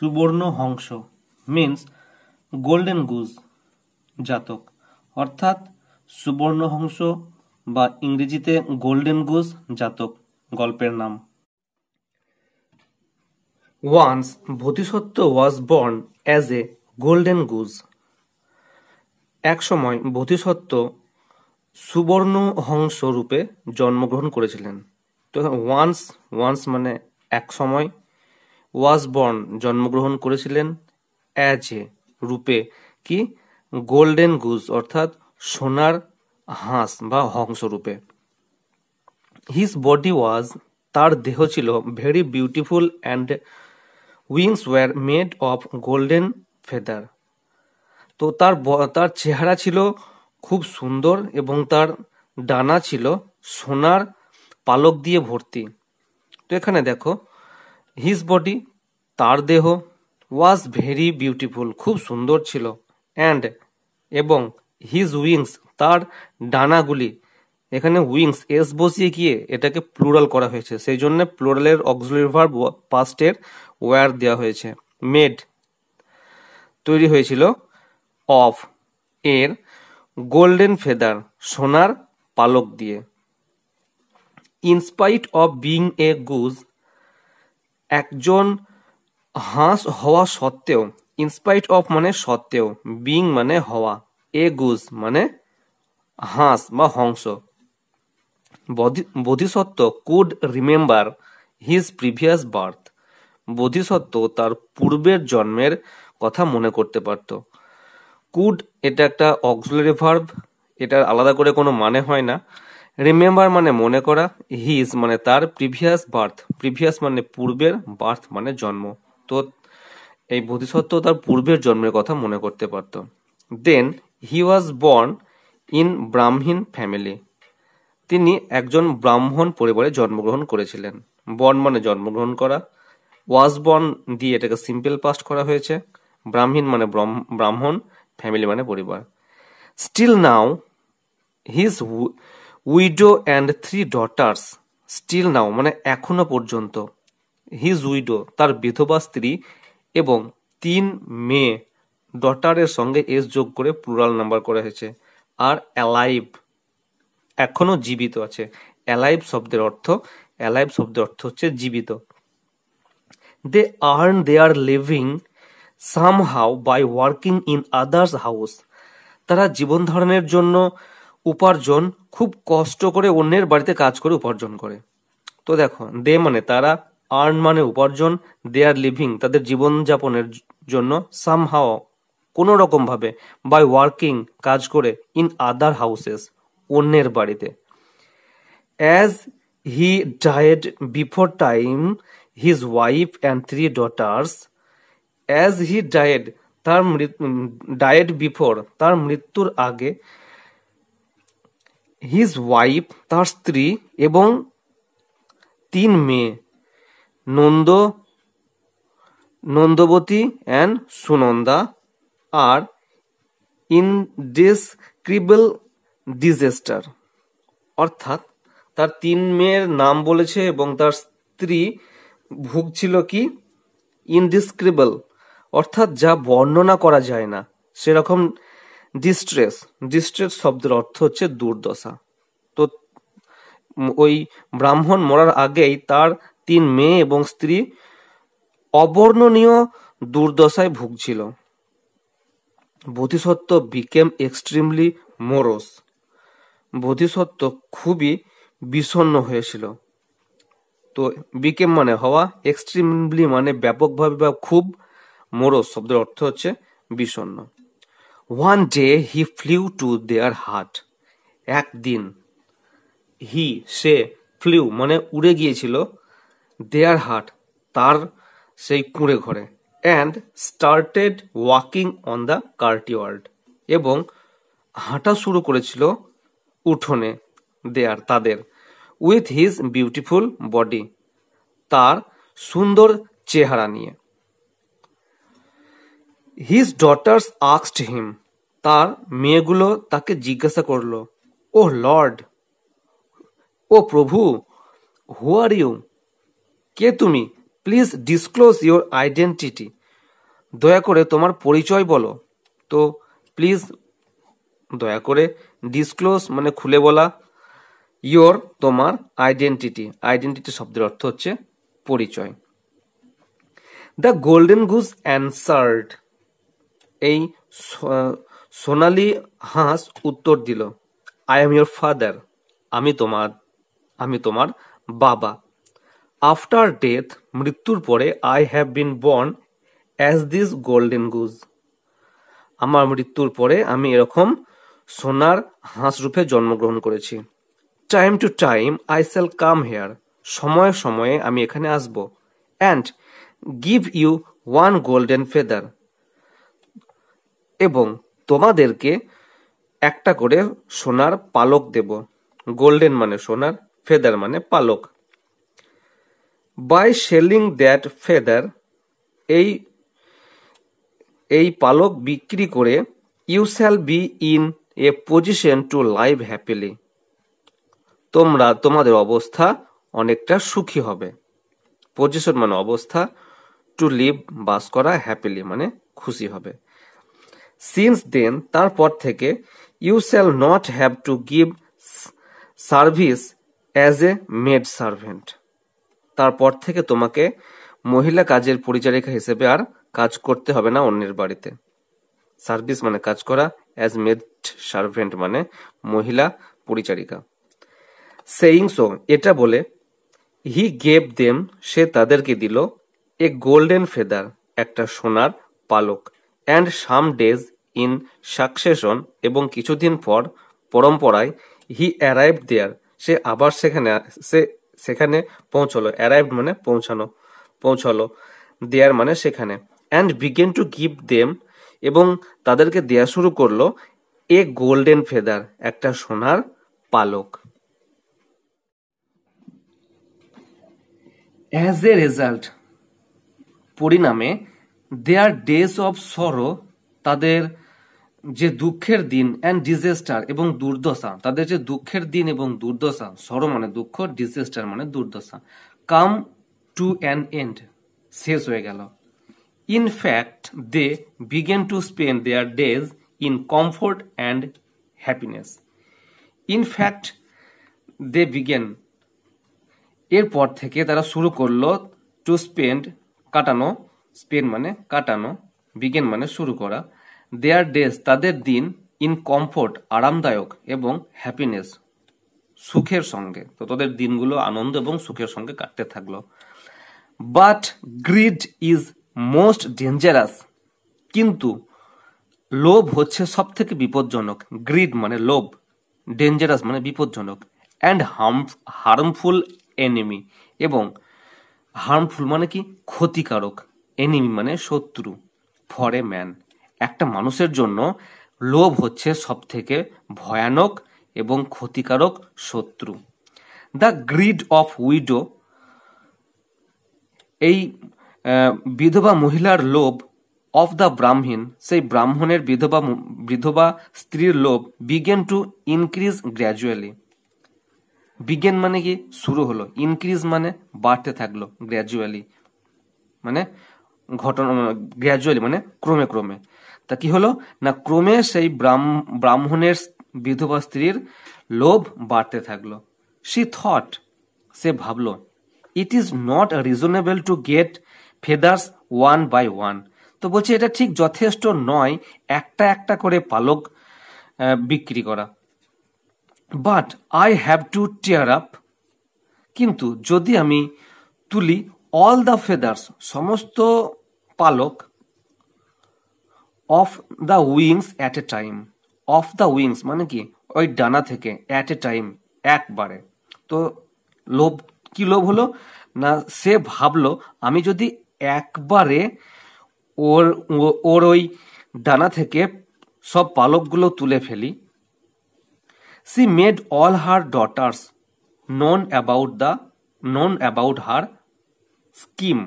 সুবর্ণ Hansa means golden Goodge জাতক, অর্থাৎ সুবর্ণ হংস বা ইংরেজিতে গোল্ডেন গুজ জাতক গল্পের নাম। Once Bodhisattva was born as a golden goose. এক সময় বোধিসত্ত্ব সুবর্ণ হংস রূপে জন্মগ্রহণ করেছিলেন। তো ওয়ান্স ওয়ান্স মানে এক সময়, ওয়াজ বর্ন জন্মগ্রহণ করেছিলেন, অ্যাজ এ রূপে কি গোল্ডেন গুজ অর্থাৎ সোনার হাঁস বা হংস রূপে। হিজ বডি ওয়াজ তার দেহ ছিল very beautiful and wings war made of golden feather. তো তার চেহারা ছিল খুব সুন্দর এবং তার ডানা ছিল সোনার পালক দিয়ে ভর্তি। তো এখানে দেখো হিজ বডি তার দেহ, ওয়াজ ভেরি বিউটিফুল খুব সুন্দর ছিল, অ্যান্ড এবং হিজ উইংস তার ডানাগুলি, এখানে উইংস এস বসিয়ে গিয়ে এটাকে প্লুরাল করা হয়েছে, সেই জন্য প্লুরালের অক্সিলারি ভার্ব পাস্টের ওয়্যার দেওয়া হয়েছে। মেড তৈরি হয়েছিল, অফ এর, গোল্ডেন ফেদার সোনার পালক দিয়ে। In spite of being a goose একজন হাঁস হওয়া সত্ত্বেও, ইনস্পাইট অফ মানে সত্ত্বেও, বিং মানে হওয়া, এ গুজ মানে হাঁস বা হংস, Bodhisattva could remember his previous birth. Bodhisattva তার পূর্বের জন্মের কথা মনে করতে পারত। কুড এটা একটা অক্সিলারি ভার্ব, এটার আলাদা করে কোনো মানে হয় না। রিমেম্বার মানে মনে করা, হিজ মানে তার, প্রিভিয়াস বার্থ, প্রিভিয়াস মানে পূর্বের, বার্থ মানে জন্ম। তো এই বোধিসত্ত্ব তার পূর্বের জন্মের কথা মনে করতে পারত। Then he was born in Brahmin family, তিনি একজন ব্রাহ্মণ পরিবারে জন্মগ্রহণ করেছিলেন। বর্ন মানে জন্মগ্রহণ করা, ওয়াজ বর্ন দিয়ে এটাকে সিম্পল পাস্ট করা হয়েছে, ব্রাহ্মীণ মানে ব্রাহ্মণ, ফ্যামিলি মানে পরিবার। Still now his widow and 3 daughters, still now মানে এখনো পর্যন্ত, হিজ উইডো তার বিধবা স্ত্রী এবং 3 মেয়ে, ডটারের সঙ্গে এস যোগ করে প্লুরাল নাম্বার করা হয়েছে, আর অ্যালাইভ এখনো জীবিত আছে। অ্যালাইভ শব্দের অর্থ হচ্ছে জীবিত। They earn their living somehow by working in others house, তারা জীবন ধারণের জন্য উপার্জন খুব কষ্ট করে অন্যের বাড়িতে কাজ করে উপার্জন করে। তো দেখো দে মানে তারা, আর্ন মানে উপার্জন, দেয়ার লিভিং তাদের জীবনযাপনের জন্য, সামহাউ কোনো রকম ভাবে, বাই ওয়ার্কিং কাজ করে, ইন আদার হাউসেস অন্যের বাড়িতে। As he died before time his wife and 3 daughters, as he died তার ডায়েড বিফোর তার মৃত্যুর আগে, হিজ ওয়াইফ তার স্ত্রী এবং 3 মেয়ে, নন্দবতী অ্যান্ড সুনন্দা, আর ইনডিসক্রিবল ডিজাস্টার, অর্থাৎ তার 3 মেয়ের নাম বলেছে এবং তার স্ত্রী ভুগছিল কি ইনডিসক্রিবল অর্থাৎ যা বর্ণনা করা যায় না সেরকম ডিস্ট্রেস শব্দের অর্থ হচ্ছে দুর্দশা। তো ওই ব্রাহ্মণ মরার আগেই তার 3 মেয়ে এবং স্ত্রী অবর্ণনীয় দুর্দশায় ভুগছিল। বোধিসত্ত্ব বিকেম এক্সট্রিমলি মোরস, বোধিসত্ত্ব খুবই বিষণ্ণ হয়েছিল। তো বিকেম মানে হওয়া, এক্সট্রিমলি মানে ব্যাপকভাবে বা খুব, মোরস শব্দের অর্থ হচ্ছে বিষণ্ণ। One day he flew to their heart, একদিন সে ফ্লিউ মানে উড়ে গিয়েছিল, দেয়ার হার্ট তার সেই কুঁড়ে ঘরে, and started walking on the courtyard এবং হাঁটা শুরু করেছিল উঠোনে, দেয়ার তাদের, উইথ হিজ বিউটিফুল বডি তার সুন্দর চেহারা নিয়ে। হিজ ডটার্স আস্কড হিম, তার মেয়েগুলো তাকে জিজ্ঞাসা করলো, ও লর্ড, ও প্রভু, হু আর ইউ, কে তুমি, প্লিজ ডিসক্লোজ ইউর আইডেন্টিটি, দয়া করে তোমার পরিচয় বলো। তো প্লিজ দয়া করে, ডিসক্লোজ মানে খুলে বলা, ইয়োর তোমার, আইডেন্টিটি, আইডেন্টিটি শব্দের অর্থ হচ্ছে পরিচয়। দ্য গোল্ডেন গুজ অ্যানসার্ড, এই সোনালি হাঁস উত্তর দিল, আই এম ইয়োর ফাদার, আমি তোমার বাবা। আফটার ডেথ, মৃত্যুর পরে, I have been born as this golden goose, আমার মৃত্যুর পরে আমি এরকম সোনার হাঁস রূপে জন্মগ্রহণ করেছি। Time to time I shall come here, সময়ে সময়ে আমি এখানে আসব। And give you one golden feather, এবং তোমাদেরকে একটা করে সোনার পালক দেব। গোল্ডেন মানে সোনার, ফেদার মানে পালক। বাই সেলিং দ্যাট ফেদার, এই পালক বিক্রি করে, you shall be in a position to live happily, তোমাদের অবস্থা অনেকটা সুখী হবে। পজিশন মানে অবস্থা, টু লিভ বাস করা, হ্যাপিলি মানে খুশি হবে। সিন্স দেন, তারপর থেকে, you shall not have to give service as a maid servant, তারপর থেকে তোমাকে মহিলা কাজের পরিচারিকা হিসেবে আর কাজ করতে হবে না অন্যের বাড়িতে। সার্ভিস মানে কাজ করা, অ্যাজ মেড সার্ভেন্ট মানে মহিলা পরিচারিকা। সেইং সো, এটা বলে, হি গেভ দেম, সে তাদেরকে দিল, এ গোল্ডেন ফেদার, একটা সোনার পালক, and some days in succession, এবং কিছুদিন পর পরম্পরায়, হি অ্যারাইভড দেয়ার, সে আবার সেখানে পৌঁছলো। অ্যারাইভড মানে পৌঁছালো, দেয়ার মানে সেখানে। And begin to give them, এবং তাদেরকে দেয়া শুরু করলো, এ গোল্ডেন ফেদার, একটা সোনার পালক। অ্যাজ এ রেজাল্ট, পরিণামে, দেয়ার ডেজ অফ সরো, তাদের যে দুঃখের দিন, অ্যান্ড ডিজাস্টার, এবং দুর্দশা, তাদের যে দুঃখের দিন এবং দুর্দশা, সরো মানে দুঃখ, ডিজাস্টার মানে দুর্দশা, কাম টু অ্যান এন্ড, শেষ হয়ে গেল। In fact they begin to spend their days in comfort and happiness. In fact they begin, এরপর থেকে তারা শুরু করলো, টু স্পেন্ড কাটানো, স্পেন্ড মানে কাটানো, বিগেন মানে শুরু করা, দেয়ার ডেজ তাদের দিন, ইন কমফোর্ট আরামদায়ক, এবং হ্যাপিনেস সুখের সঙ্গে। তো তাদের দিনগুলো আনন্দ এবং সুখের সঙ্গে কাটতে থাকলো। But grid is most dangerous, কিন্তু লোভ হচ্ছে সব থেকে বিপজ্জনক। গ্রিড মানে লোভ, ডেঞ্জারাস মানে বিপজ্জনক, অ্যান্ড হার্মফুল এনিমি, এবং হার্মফুল মানে কি ক্ষতিকারক, এনিমি মানে শত্রু, ফর এ ম্যান, একটা মানুষের জন্য লোভ হচ্ছে সব থেকে ভয়ানক এবং ক্ষতিকারক শত্রু। দ্য গ্রিড অফ উইডো, এই বিধবা মহিলার লোভ, অফ দ্য ব্রাহ্মণ, সেই ব্রাহ্মণের বিধবা স্ত্রীর লোভ, begin to increase gradually, begin মানে কি শুরু হলো, ইনক্রিজ মানে বাড়তে থাকলো, গ্র্যাজুয়ালি মানে ঘটনা, গ্র্যাজুয়ালি মানে ক্রমে ক্রমে। তা কি হলো না, ক্রমে সেই ব্রাহ্মণের বিধবা স্ত্রীর লোভ বাড়তে থাকলো। শি থট, সে ভাবলো, it is not reasonable to get feathers one by one, তো বলছে এটা ঠিক যথেষ্ট নয় একটা একটা করে পালক বিক্রি করা। But I have to tear up, কিন্তু যদি আমি তুলি, অল দ্য ফেদার্স, সমস্ত পালক, of the wings at a time, of the wings মানে কি ওই ডানা থেকে, অ্যাট এ টাইম একবারে। তো লোভ, কি লোভ হলো না, সে ভাবলো আমি যদি একবারে ওর ওই ডানা থেকে সব পালকগুলো তুলে ফেলি। She made all her daughters known about her scheme.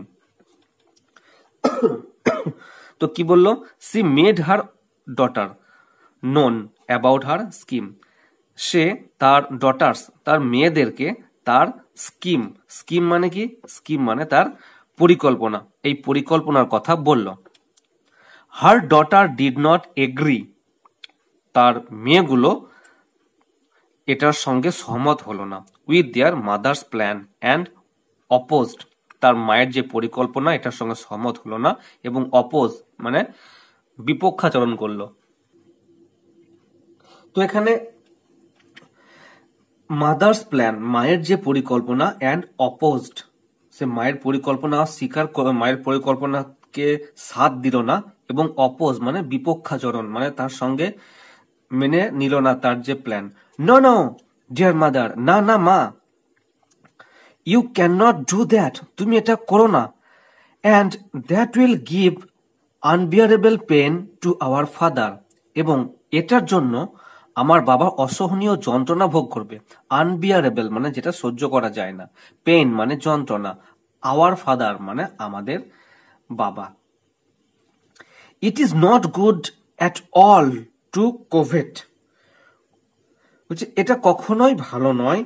তো কি বললো, she made her daughter known about her scheme, সে তার ডটার্স, তার মেয়েদেরকে তার স্কিম মানে কি, স্কিম মানে তার পরিকল্পনা, এই পরিকল্পনার কথা বলল। Her daughter did not agree, তার মেয়েগুলো এটার সঙ্গে সহমত হলো না। With their mother's plan and opposed, তার মায়ের যে পরিকল্পনা এটার সঙ্গে সহমত হলো না এবং অপোজ মানে বিপক্ষাচরণ করলো। তো এখানে মাদার্স প্ল্যান মায়ের যে পরিকল্পনা অ্যান্ড অপোজড, সে মায়ের পরিকল্পনা মায়ের পরিকল্পনাকে সাথ দিল না এবং অপোজ মানে বিপক্ষাচরণ মানে তার সঙ্গে মেনে নিল না তার যে plan. No no dear mother, না না মা, you can not do that, তুমি এটা করো না, and that will give unbearable pain to our father, এবং এটার জন্য আমার বাবা অসহনীয় যন্ত্রণা ভোগ করবে। আনবিয়ারেবল মানে যেটা সহ্য করা যায় না, পেন মানে যন্ত্রণা, আওয়ার ফাদার মানে আমাদের বাবা। ইট is not good at all two covet, বলছে এটা কখনোই ভালো নয়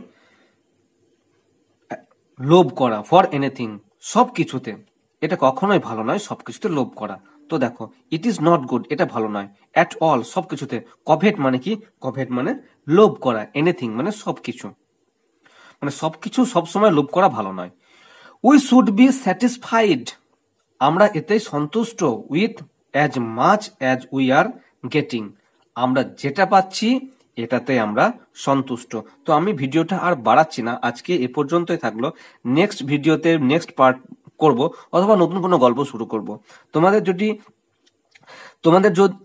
লোভ করা, ফর এনিথিং সব কিছুতে, এটা কখনোই ভালো নয় সবকিছুতে লোভ করা। তো দেখো ইট ইজ নট গুড এটা ভালো নয়, অ্যাট অল সবকিছুতে, কভেট মানে কি, কভেট মানে লোভ করা, এনিথিং মানে সবকিছু, মানে সবকিছু সবসময় লোভ করা ভালো নয়। উই শুড বি স্যাটিসফাইড, আমরা এতেই সন্তুষ্ট, with as much as we are getting, আমরা যেটা পাচ্ছি এটাতে আমরা সন্তুষ্ট। তো আমি ভিডিওটা আর বাড়াচ্ছি না, আজকে এ পর্যন্তই থাকলো। নেক্সট ভিডিওতে নেক্সট পার্ট করব অথবা নতুন কোনো গল্প শুরু করব। তোমাদের যদি তোমাদের যদি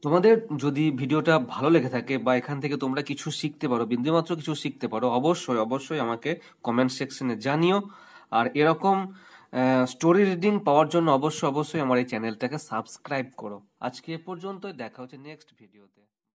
তোমাদের যদি ভিডিওটা ভালো লেগে থাকে বা এখান থেকে তোমরা কিছু শিখতে পারো, বিন্দুমাত্র কিছু শিখতে পারো, অবশ্যই অবশ্যই আমাকে কমেন্ট সেকশনে জানিও। আর এরকম স্টোরি রিডিং পাওয়ার জন্য অবশ্যই অবশ্যই আমার এই চ্যানেলটাকে সাবস্ক্রাইব করো। আজকে এ পর্যন্তই, দেখা হচ্ছে নেক্সট ভিডিওতে।